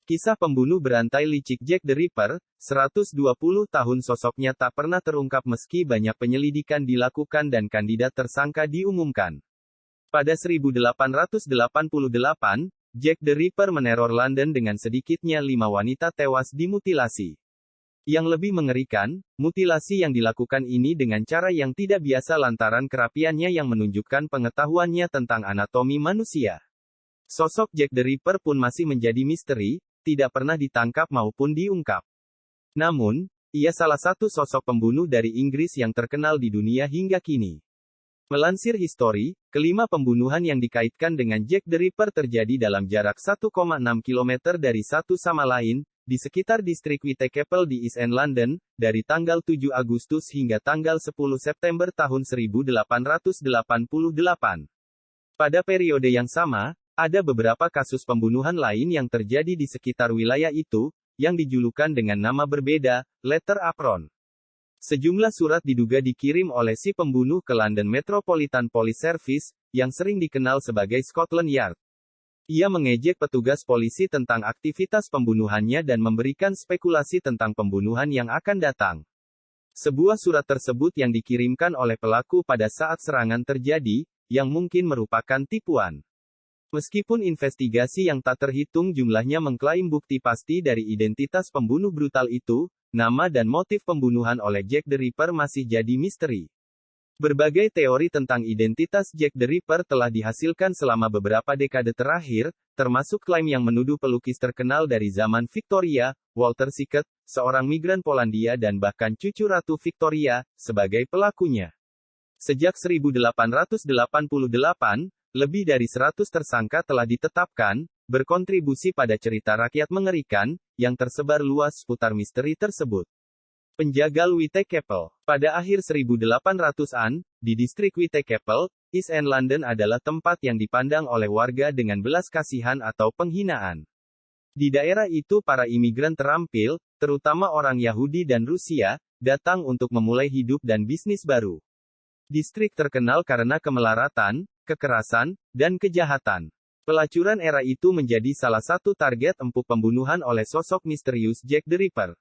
Kisah pembunuh berantai licik Jack the Ripper, 120 tahun sosoknya tak pernah terungkap meski banyak penyelidikan dilakukan dan kandidat tersangka diumumkan. Pada 1888, Jack the Ripper meneror London dengan sedikitnya 5 wanita tewas dimutilasi. Yang lebih mengerikan, mutilasi yang dilakukan ini dengan cara yang tidak biasa lantaran kerapiannya yang menunjukkan pengetahuannya tentang anatomi manusia. Sosok Jack the Ripper pun masih menjadi misteri, tidak pernah ditangkap maupun diungkap. Namun, ia salah satu sosok pembunuh dari Inggris yang terkenal di dunia hingga kini. Melansir History, kelima pembunuhan yang dikaitkan dengan Jack the Ripper terjadi dalam jarak 1,6 km dari satu sama lain, di sekitar distrik Whitechapel di East End London, dari tanggal 7 Agustus hingga tanggal 10 September tahun 1888. Pada periode yang sama, ada beberapa kasus pembunuhan lain yang terjadi di sekitar wilayah itu, yang dijulukan dengan nama berbeda, Letter Apron. Sejumlah surat diduga dikirim oleh si pembunuh ke London Metropolitan Police Service, yang sering dikenal sebagai Scotland Yard. Ia mengejek petugas polisi tentang aktivitas pembunuhannya dan memberikan spekulasi tentang pembunuhan yang akan datang. Sebuah surat tersebut yang dikirimkan oleh pelaku pada saat serangan terjadi, yang mungkin merupakan tipuan. Meskipun investigasi yang tak terhitung jumlahnya mengklaim bukti pasti dari identitas pembunuh brutal itu, nama dan motif pembunuhan oleh Jack the Ripper masih jadi misteri. Berbagai teori tentang identitas Jack the Ripper telah dihasilkan selama beberapa dekade terakhir, termasuk klaim yang menuduh pelukis terkenal dari zaman Victoria, Walter Sickert, seorang migran Polandia dan bahkan cucu Ratu Victoria, sebagai pelakunya. Sejak 1888, lebih dari 100 tersangka telah ditetapkan, berkontribusi pada cerita rakyat mengerikan, yang tersebar luas seputar misteri tersebut. Penjagal Whitechapel. Pada akhir 1800-an, di distrik Whitechapel, East End London adalah tempat yang dipandang oleh warga dengan belas kasihan atau penghinaan. Di daerah itu para imigran terampil, terutama orang Yahudi dan Rusia, datang untuk memulai hidup dan bisnis baru. Distrik terkenal karena kemelaratan, kekerasan, dan kejahatan. Pelacuran era itu menjadi salah satu target empuk pembunuhan oleh sosok misterius Jack the Ripper.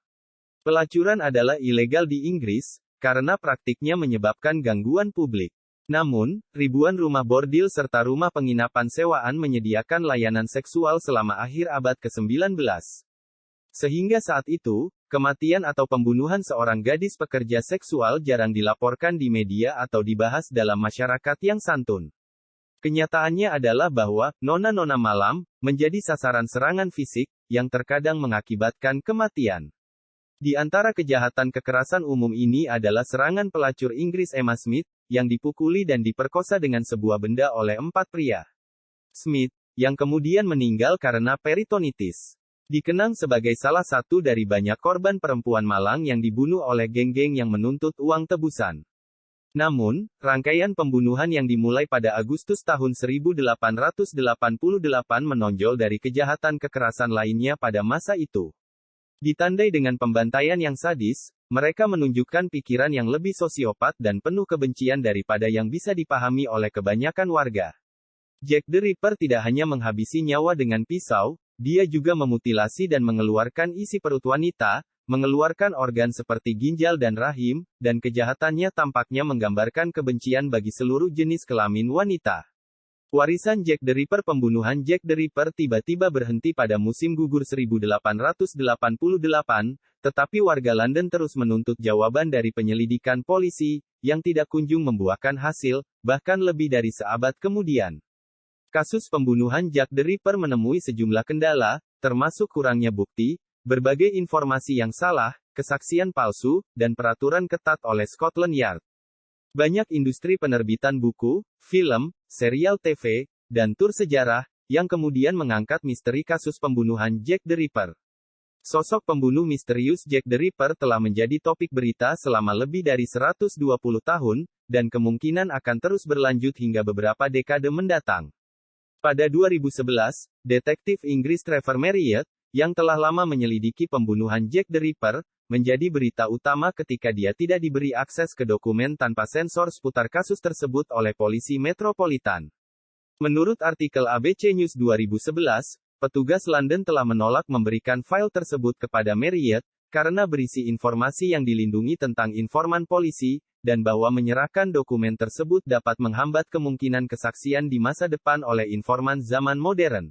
Pelacuran adalah ilegal di Inggris, karena praktiknya menyebabkan gangguan publik. Namun, ribuan rumah bordil serta rumah penginapan sewaan menyediakan layanan seksual selama akhir abad ke-19. Sehingga saat itu, kematian atau pembunuhan seorang gadis pekerja seksual jarang dilaporkan di media atau dibahas dalam masyarakat yang santun. Kenyataannya adalah bahwa, nona-nona malam, menjadi sasaran serangan fisik, yang terkadang mengakibatkan kematian. Di antara kejahatan kekerasan umum ini adalah serangan pelacur Inggris Emma Smith, yang dipukuli dan diperkosa dengan sebuah benda oleh 4 pria. Smith, yang kemudian meninggal karena peritonitis, dikenang sebagai salah satu dari banyak korban perempuan malang yang dibunuh oleh geng-geng yang menuntut uang tebusan. Namun, rangkaian pembunuhan yang dimulai pada Agustus tahun 1888 menonjol dari kejahatan kekerasan lainnya pada masa itu. Ditandai dengan pembantaian yang sadis, mereka menunjukkan pikiran yang lebih sosiopat dan penuh kebencian daripada yang bisa dipahami oleh kebanyakan warga. Jack the Ripper tidak hanya menghabisi nyawa dengan pisau, dia juga memutilasi dan mengeluarkan isi perut wanita, mengeluarkan organ seperti ginjal dan rahim, dan kejahatannya tampaknya menggambarkan kebencian bagi seluruh jenis kelamin wanita. Warisan Jack the Ripper. Pembunuhan Jack the Ripper tiba-tiba berhenti pada musim gugur 1888, tetapi warga London terus menuntut jawaban dari penyelidikan polisi, yang tidak kunjung membuahkan hasil, bahkan lebih dari seabad kemudian. Kasus pembunuhan Jack the Ripper menemui sejumlah kendala, termasuk kurangnya bukti, berbagai informasi yang salah, kesaksian palsu, dan peraturan ketat oleh Scotland Yard. Banyak industri penerbitan buku, film, serial TV, dan tur sejarah, yang kemudian mengangkat misteri kasus pembunuhan Jack the Ripper. Sosok pembunuh misterius Jack the Ripper telah menjadi topik berita selama lebih dari 120 tahun, dan kemungkinan akan terus berlanjut hingga beberapa dekade mendatang. Pada 2011, detektif Inggris Trevor Marriott, yang telah lama menyelidiki pembunuhan Jack the Ripper, menjadi berita utama ketika dia tidak diberi akses ke dokumen tanpa sensor seputar kasus tersebut oleh polisi metropolitan. Menurut artikel ABC News 2011, Petugas London telah menolak memberikan file tersebut kepada Marriott, karena berisi informasi yang dilindungi tentang informan polisi, dan bahwa menyerahkan dokumen tersebut dapat menghambat kemungkinan kesaksian di masa depan oleh informan zaman modern.